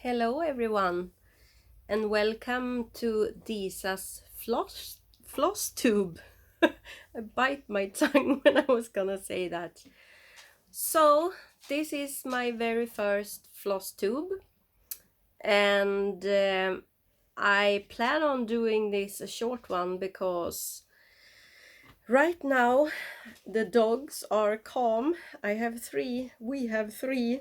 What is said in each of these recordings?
Hello everyone and welcome to Disas Flosstube. I bite my tongue when I was gonna say that. So this is my very first floss tube, and I plan on doing this a short one because right now the dogs are calm. We have three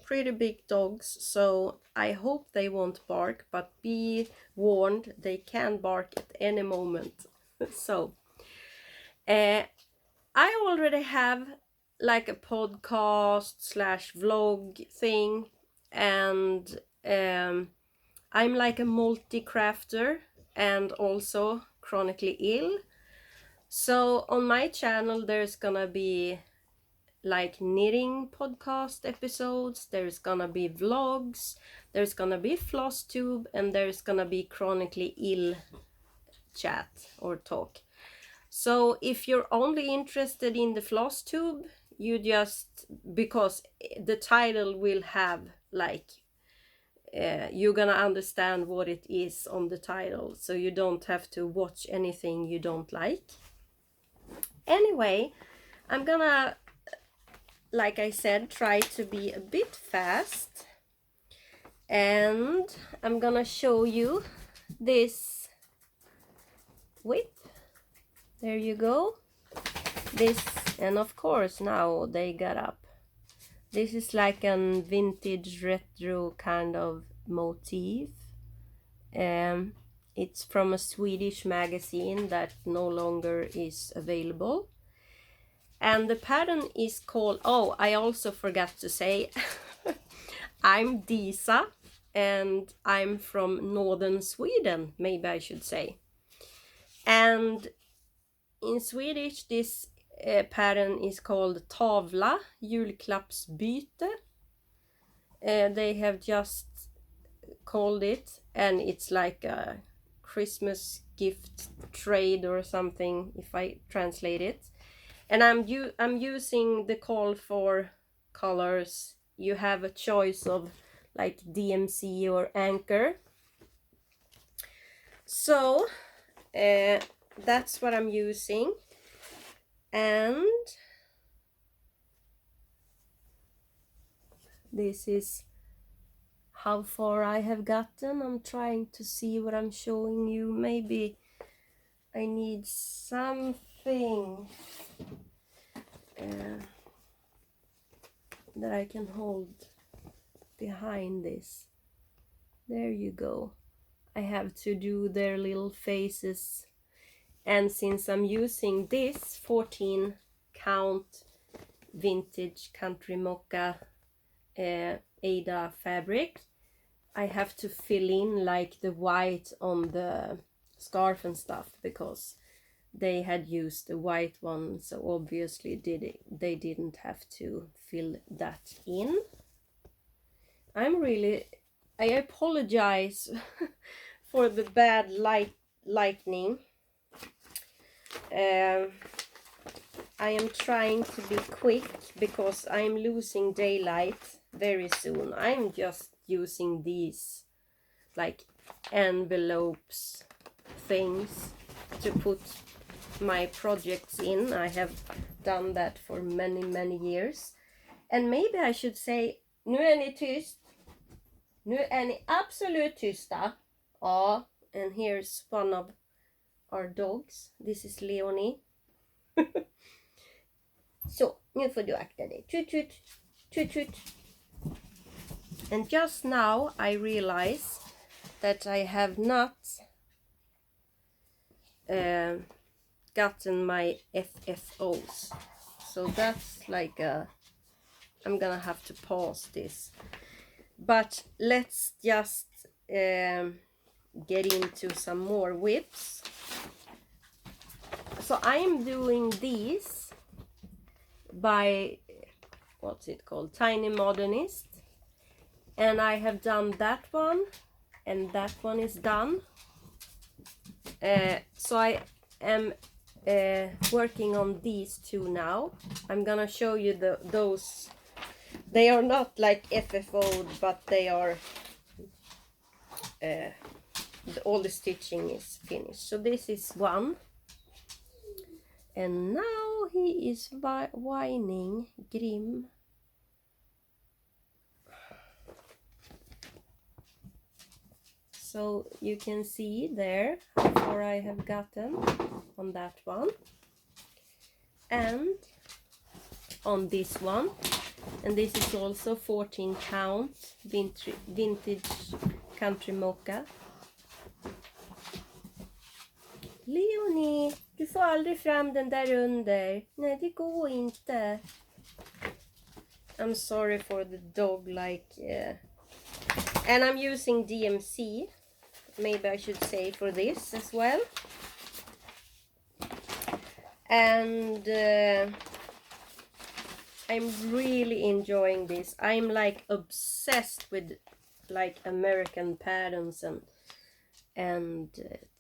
pretty big dogs, so I hope they won't bark, but be warned, they can bark at any moment. So I already have like a podcast slash vlog thing, and I'm like a multi-crafter and also chronically ill. So on my channel there's gonna be like knitting podcast episodes, there's gonna be vlogs, there's gonna be floss tube, and there's gonna be chronically ill chat or talk. So if you're only interested in the floss tube, you just, because the title will have like you're gonna understand what it is on the title, so you don't have to watch anything you don't like. Anyway, I'm gonna, like I said, try to be a bit fast, and I'm gonna show you this whip. There you go. This, and of course now they got up. This is like a vintage retro kind of motif. It's from a Swedish magazine that no longer is available. And the pattern is called, oh, I also forgot to say, I'm Disa and I'm from northern Sweden, maybe I should say. And in Swedish, this pattern is called tavla, julklappsbyte. They have just called it, and it's like a Christmas gift trade or something, if I translate it. And I'm using the call for colors. You have a choice of like DMC or Anchor. So that's what I'm using. And this is how far I have gotten. I'm trying to see what I'm showing you. Maybe I need something that I can hold behind this. There you go. I have to do their little faces, and since I'm using this 14 count vintage country mocha Ada fabric, I have to fill in like the white on the scarf and stuff, because they had used the white one, so obviously they didn't have to fill that in. I apologize for the bad lightning. I am trying to be quick because I'm losing daylight very soon. I'm just using these like envelopes things to put my projects in. I have done that for many years. And maybe I should say, nu är ni tyst. Nu är ni absolut tysta. Ja, and here's one of our dogs. This is Leonie. Så, nu får du akta dig. Tut tut, tut tut. And just now I realize that I have not gotten my FFOs. So that's like I'm gonna have to pause this. But let's just get into some more whips. So I'm doing these by, what's it called, Tiny Modernist, and I have done that one, and that one is done. So I am working on these two now. I'm gonna show you those They are not like FFO'd, but they are all the stitching is finished. So this is one, and now he is whining Grim. So you can see there how far I have gotten on that one, and on this one, and this is also 14 count vintage country mocha. Leonie, du får aldrig fram den där under. Nej, det går inte. I'm sorry for the dog, and I'm using DMC. Maybe I should say for this as well. And I'm really enjoying this. I'm like obsessed with like American patterns and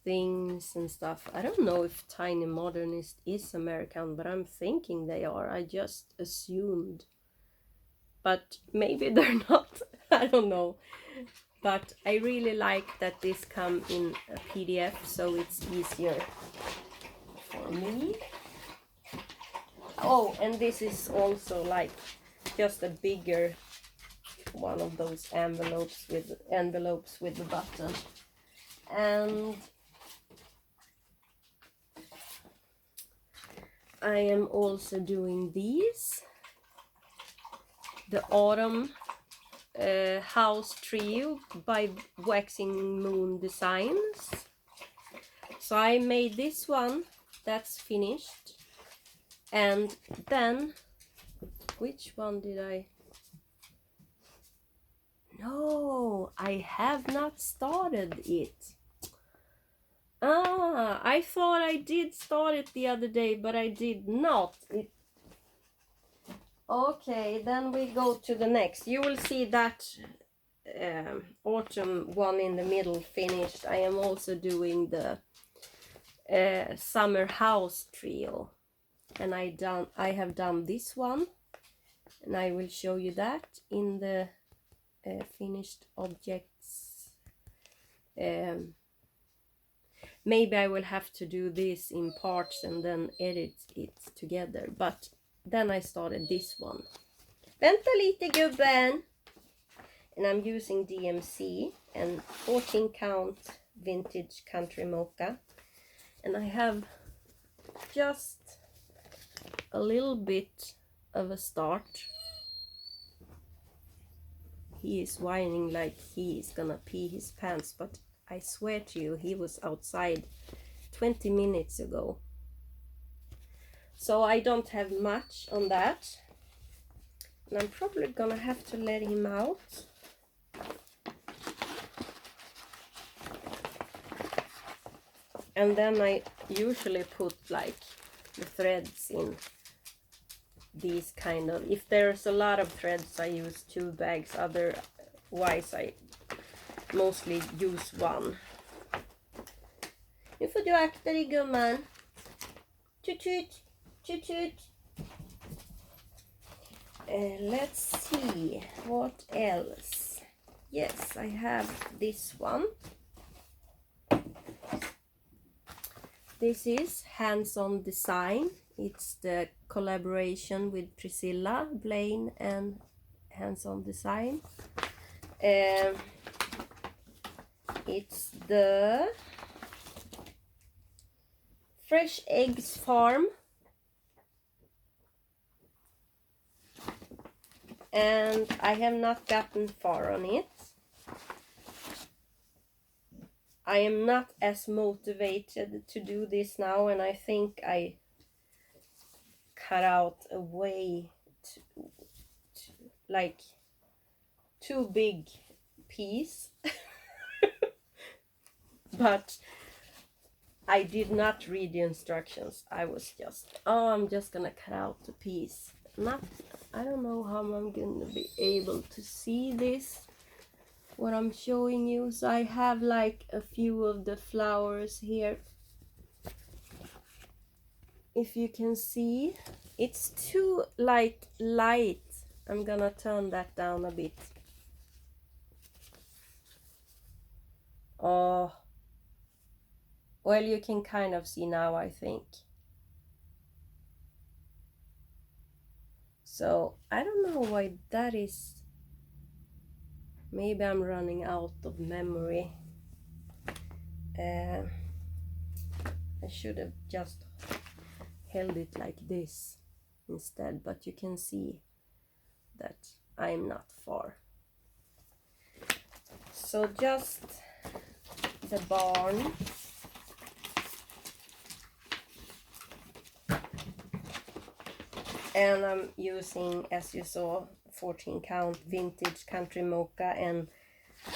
things and stuff. I don't know if Tiny Modernist is American, but I'm thinking they are. I just assumed, but maybe they're not. I don't know. But I really like that this come in a PDF, so it's easier for me. Oh, and this is also like just a bigger one of those envelopes with the button. And I am also doing these, the Autumn House Trio by Waxing Moon Designs. So I made this one, that's finished. And then, which one did I? No, I have not started it. I thought I did start it the other day, but I did not. Okay, then we go to the next. You will see that autumn one in the middle finished. I am also doing the Summer House Trio, and I have done this one, and I will show you that in the finished objects. Maybe I will have to do this in parts and then edit it together, but then I started this one. Vänta lite gubben! And I'm using DMC and 14 count vintage country mocha. And I have just a little bit of a start. He is whining like he is gonna pee his pants, but I swear to you, he was outside 20 minutes ago. So I don't have much on that. And I'm probably gonna have to let him out. And then I usually put like the threads in these kind of, if there's a lot of threads I use 2 bags, otherwise I mostly use one. Nu får du akta dig gumman. Tut tut, tut tut. Let's see, what else? Yes, I have this one. This is Hands-On Design. It's the collaboration with Priscilla Blaine and Hands-On Design. It's the Fresh Eggs Farm. And I have not gotten far on it. I am not as motivated to do this now, and I think I cut out a way like too big piece. But I did not read the instructions. I was just, I'm just gonna cut out the piece. I don't know how I'm gonna be able to see this, what I'm showing you. So I have like a few of the flowers here. If you can see, it's too like light I'm gonna turn that down a bit. Oh, well, you can kind of see now, I think. So I don't know why that is. Maybe I'm running out of memory. I should have just held it like this instead, but you can see that I'm not far. So just the barn. And I'm using, as you saw, 14 count vintage country mocha and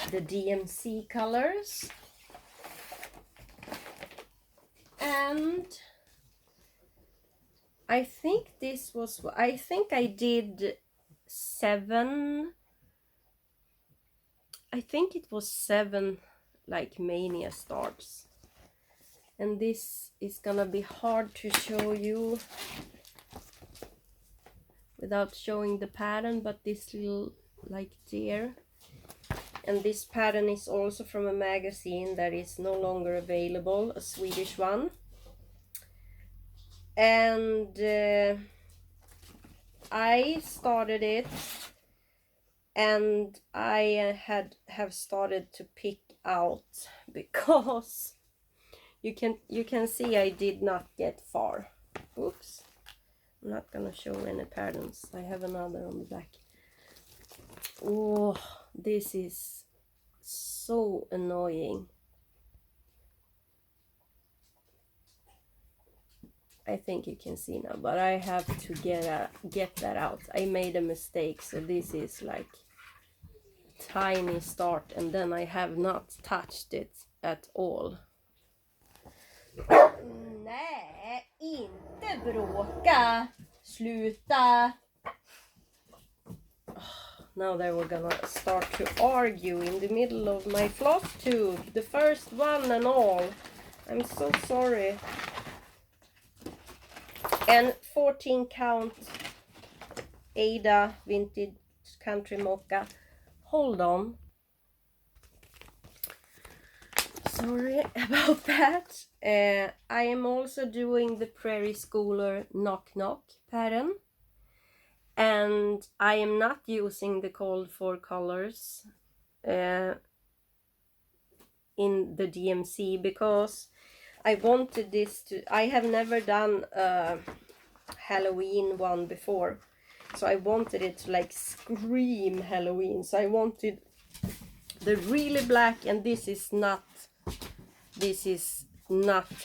the DMC colors. And I think I did 7. I think it was 7 like mania starts. And this is gonna be hard to show you without showing the pattern, but this little like deer, and this pattern is also from a magazine that is no longer available, a Swedish one. And I started it, and I have started to pick out, because you can see I did not get far. Oops, I'm not gonna show any patterns. I have another on the back. Oh, this is so annoying. I think you can see now, but I have to get that out. I made a mistake, so this is like tiny start, and then I have not touched it at all. Nej, inte bråka. Sluta. Now they were gonna start to argue in the middle of my floss tube, the first one and all. I'm so sorry. And 14 count Ada vintage country mocha. Hold on. Sorry about that. I am also doing the Prairie Schooler Knock Knock pattern. And I am not using the called for colors in the DMC, because I wanted this to, I have never done a Halloween one before, so I wanted it to like scream Halloween. So I wanted the really black, and this is not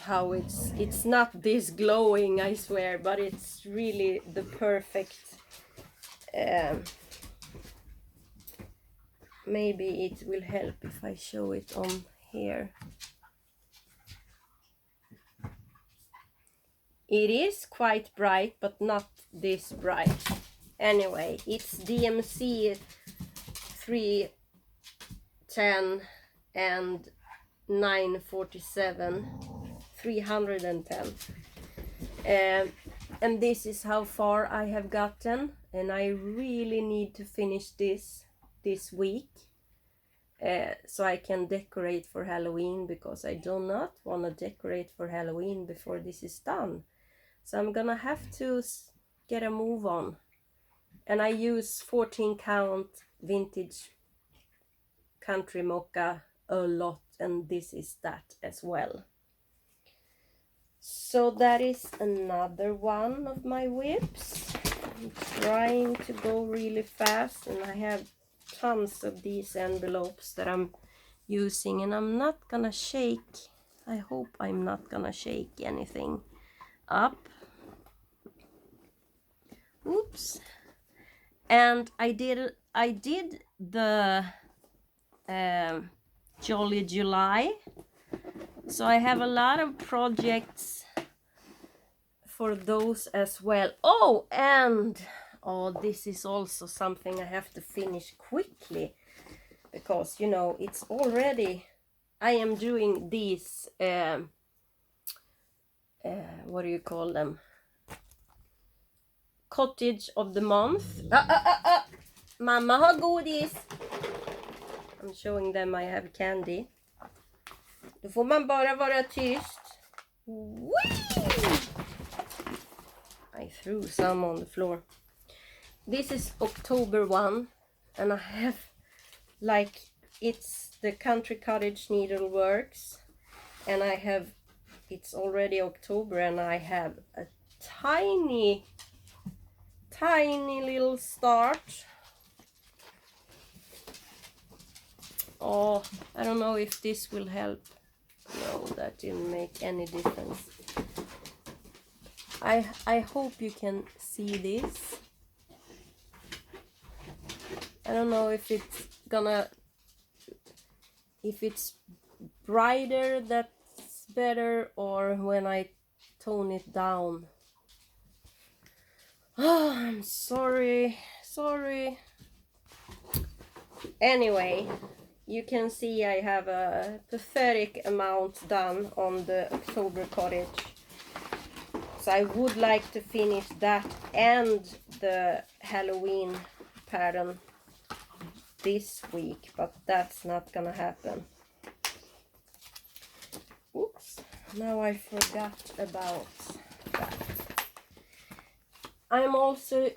how it's not this glowing, I swear, but it's really the perfect. Maybe it will help if I show it on here. It is quite bright, but not this bright. Anyway, it's DMC 310 and 947, 310. And this is how far I have gotten, and I really need to finish this week, so I can decorate for Halloween, because I do not want to decorate for Halloween before this is done. So I'm gonna have to get a move on. And I use 14 count vintage country mocha a lot, and this is that as well. So that is another one of my whips. I'm trying to go really fast, and I have tons of these envelopes that I'm using, and I'm not gonna shake. I hope I'm not gonna shake anything up. Oops. And I did the Jolly July, so I have a lot of projects for those as well. Oh, and this is also something I have to finish quickly, because you know it's already, I am doing these what do you call them, cottage of the month. Mamma har godis. I'm showing them I have candy. Då får man bara vara tyst. Whee! I threw some on the floor. This is October 1, and I have, like, it's the Country Cottage Needleworks, and I have, it's already October, and I have a tiny little start. Oh, I don't know if this will help. No, that didn't make any difference. I hope you can see this. I don't know if it's gonna, if it's brighter that's better, or when I tone it down. Oh, I'm sorry. Anyway, you can see I have a pathetic amount done on the October cottage. So I would like to finish that and the Halloween pattern this week, but that's not gonna happen. Oops, now I forgot about that. I'm also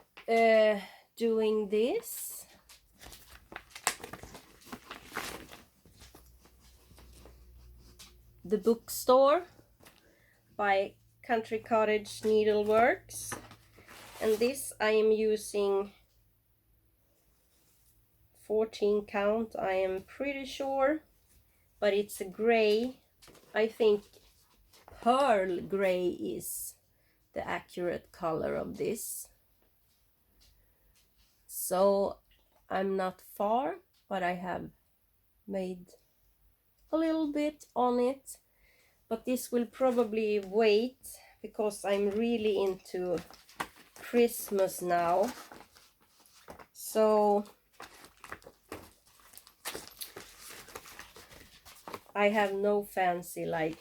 doing this. The Bookstore by Country Cottage Needleworks, and this I am using 14 count, I am pretty sure, but it's a gray. I think pearl gray is the accurate color of this. So I'm not far, but I have made a little bit on it, but this will probably wait because I'm really into Christmas now. So I have no fancy like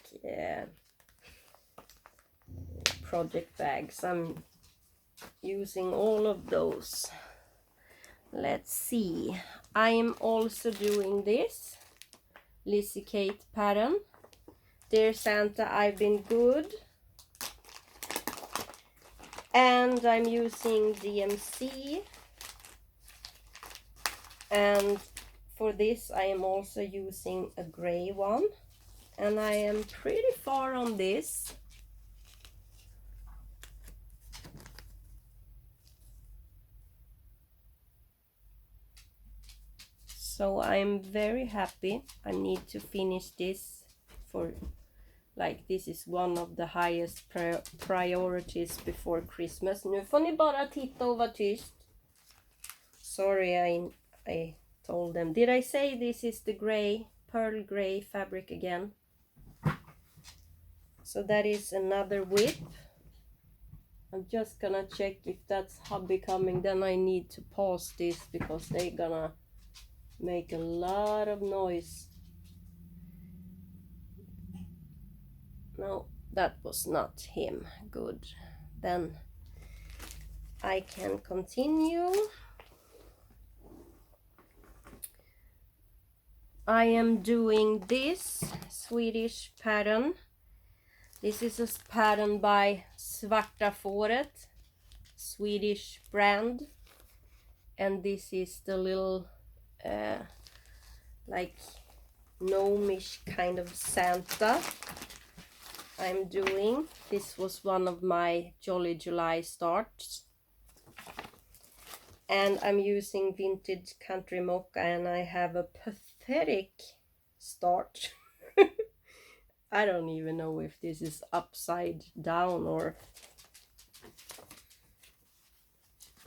project bags. I'm using all of those. Let's see. I am also doing this Lizzie Kate pattern. Dear Santa, I've been good. And I'm using DMC. And for this I am also using a gray one. And I am pretty far on this. So I'm very happy. I need to finish this for, like, this is one of the highest priorities before Christmas. Nu får ni bara titta och vara tyst. Sorry, I told them. Did I say this is the gray, pearl gray fabric again? So that is another whip. I'm just gonna check if that's hubby coming. Then I need to pause this because they're gonna make a lot of noise. No, that was not him. Good. Then I can continue. I am doing this Swedish pattern. This is a pattern by Svarta Fåret, Swedish brand. And this is the little like gnomish kind of Santa I'm doing. This was one of my Jolly July starts. And I'm using Vintage Country Mocha, and I have a pathetic start. I don't even know if this is upside down or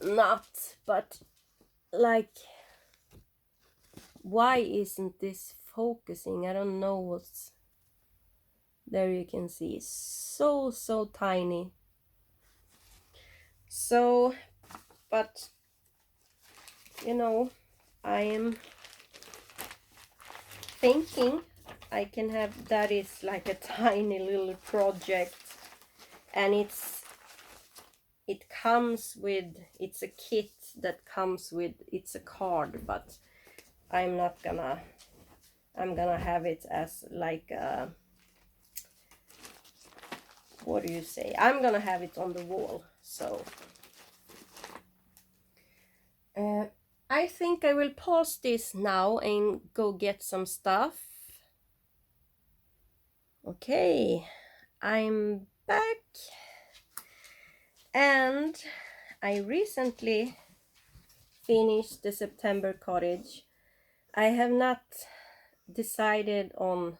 not, but like, why isn't this focusing? I don't know what's there. You can see so tiny. So, but you know, I am thinking I can have, that is like a tiny little project, and it's it comes with, it's a kit that comes with, it's a card, but I'm gonna have it as like a, what do you say, I'm gonna have it on the wall. So I think I will pause this now and go get some stuff. Okay, I'm back, and I recently finished the September cottage. I have not decided on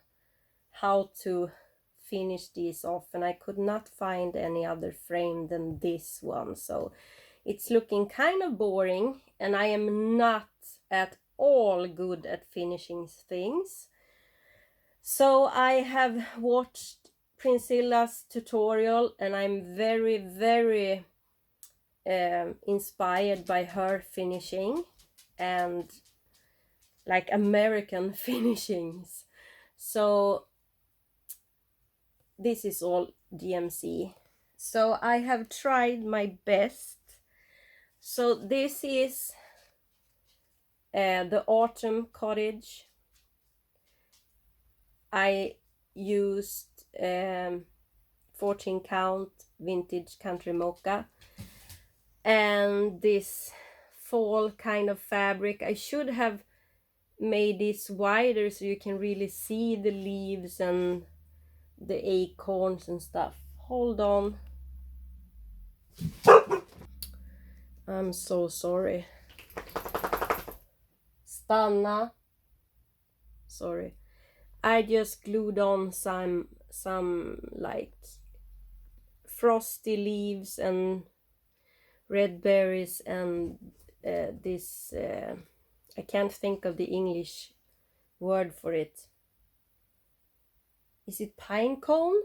how to finish these off, and I could not find any other frame than this one, so it's looking kind of boring, and I am not at all good at finishing things. So I have watched Priscilla's tutorial, and I'm very inspired by her finishing and like American finishings. So this is all DMC. So I have tried my best. So this is the autumn cottage. I used 14 count vintage country mocha and this fall kind of fabric. I should have made this wider so you can really see the leaves and the acorns and stuff. Hold on. I'm so sorry. Stanna. Sorry. I just glued on some like frosty leaves and red berries and this I can't think of the English word for it. Is it pine cone?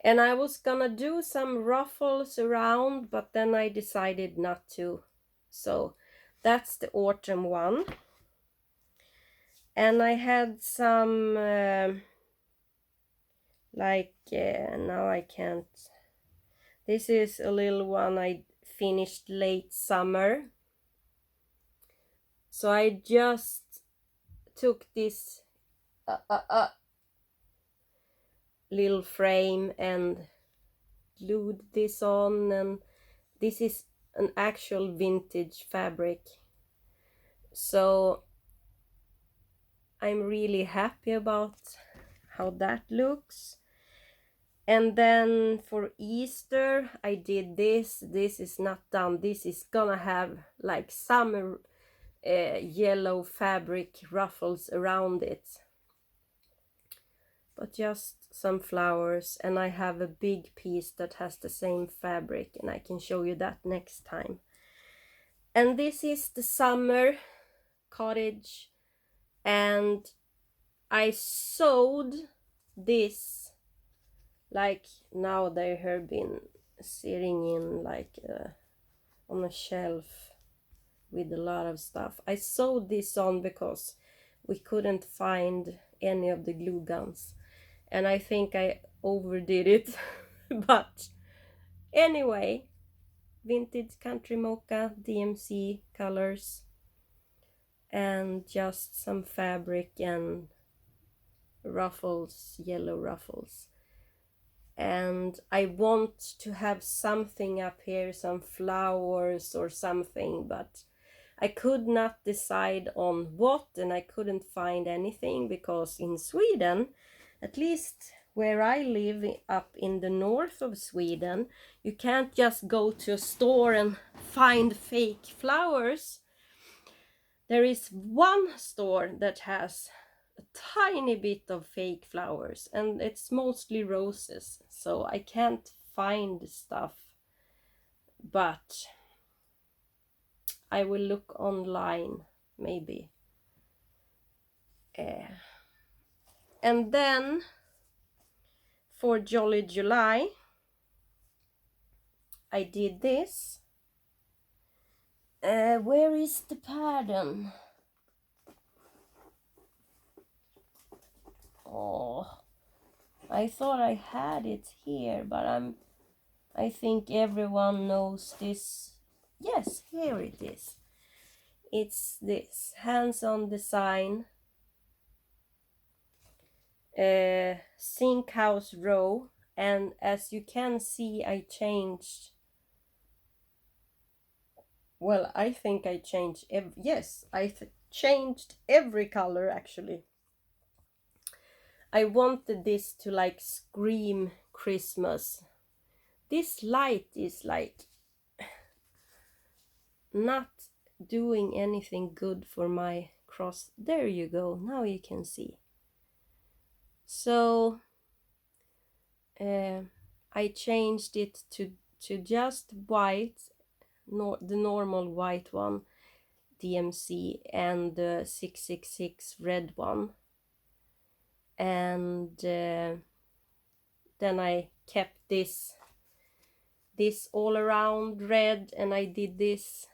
And I was gonna do some ruffles around, but then I decided not to. So that's the autumn one. And I had some now I can't. This is a little one I finished late summer. So I just took this little frame and glued this on, and this is an actual vintage fabric. So I'm really happy about how that looks. And then for Easter I did this. This is not done. This is gonna have like some yellow fabric ruffles around it, but just some flowers. And I have a big piece that has the same fabric, and I can show you that next time. And this is the summer cottage, and I sewed this, like now they have been sitting in like on a shelf with a lot of stuff. I sewed this on because we couldn't find any of the glue guns, and I think I overdid it. But anyway, vintage country mocha, DMC colors, and just some fabric and ruffles, yellow ruffles. And I want to have something up here, some flowers or something, but I could not decide on what, and I couldn't find anything, because in Sweden, at least where I live up in the north of Sweden, you can't just go to a store and find fake flowers. There is one store that has a tiny bit of fake flowers, and it's mostly roses, so I can't find stuff, but I will look online maybe. And then for Jolly July I did this. Where is the pattern? Oh, I thought I had it here, but I'm I think everyone knows this. Yes, here it is. It's this hands-on design sink house row, and as you can see, I changed. Well, I think I changed. Yes, I changed every color actually. I wanted this to like scream Christmas. This light is like not doing anything good for my cross. There you go, now you can see. So I changed it to just white, the normal white one, DMC, and the 666 red one. And then I kept this all around red, and I did this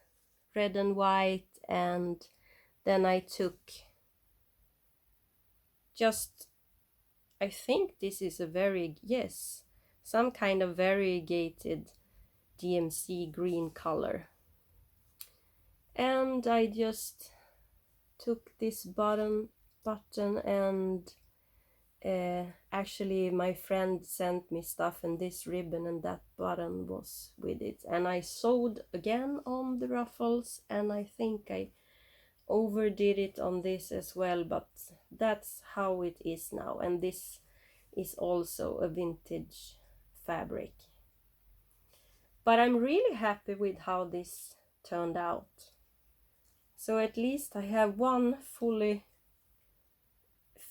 red and white, and then I took just, I think this is a some kind of variegated DMC green color, and I just took this button and actually my friend sent me stuff, and this ribbon and that button was with it, and I sewed again on the ruffles, and I think I overdid it on this as well, but that's how it is now. And this is also a vintage fabric, but I'm really happy with how this turned out. So at least I have one fully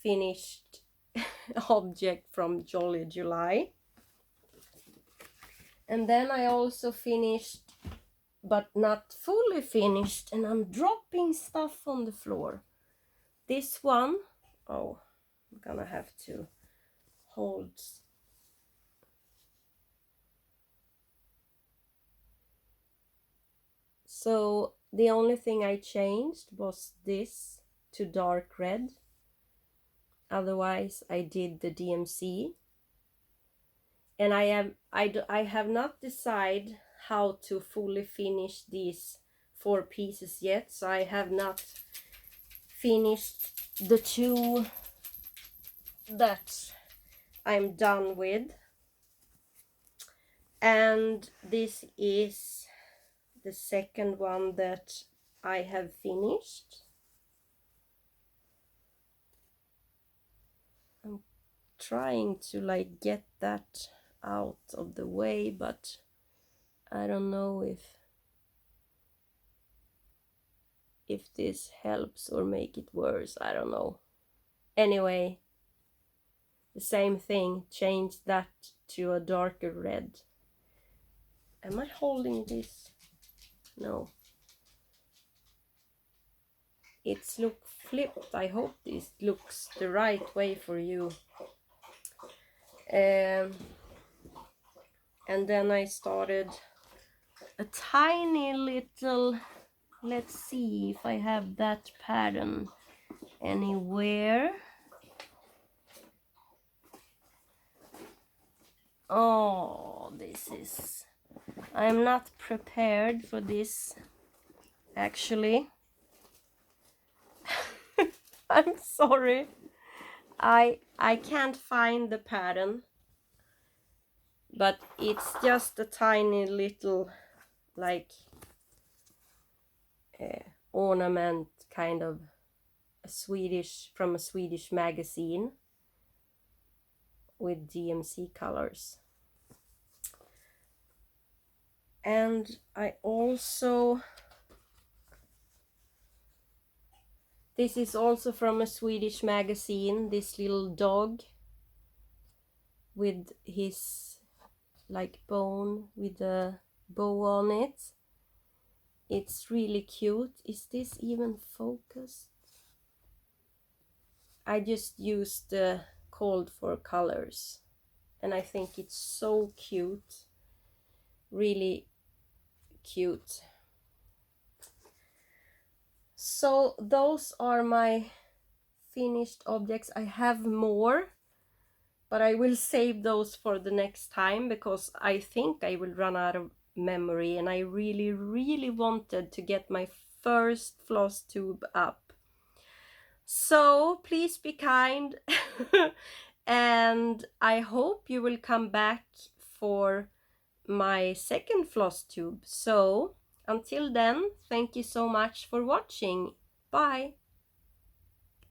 finished object from Jolly July. And then I also finished, but not fully finished, and I'm dropping stuff on the floor. This one, oh, I'm gonna have to hold. So the only thing I changed was this to dark red. Otherwise I did the DMC. And I have not decided how to fully finish these 4 pieces yet, so I have not finished the 2 that I'm done with. And this is the second one that I have finished. I'm trying to like get that out of the way, but I don't know if this helps or make it worse. I don't know. Anyway, the same thing, change that to a darker red. Am I holding this? No. It's look flipped. I hope this looks the right way for you. And then I started a tiny little, let's see if I have that pattern anywhere. Oh, this is, I'm not prepared for this actually. I'm sorry. I can't find the pattern, but it's just a tiny little like ornament, kind of from a Swedish magazine with DMC colors. And I also, this is also from a Swedish magazine, this little dog with his like bone with a bow on it. It's really cute. Is this even focused? I just used the called for colors, and I think it's so cute, really cute. So those are my finished objects. I have more, but I will save those for the next time because I think I will run out of memory, and I really wanted to get my first floss tube up. So please be kind and I hope you will come back for my second floss tube. So until then, thank you so much for watching. Bye.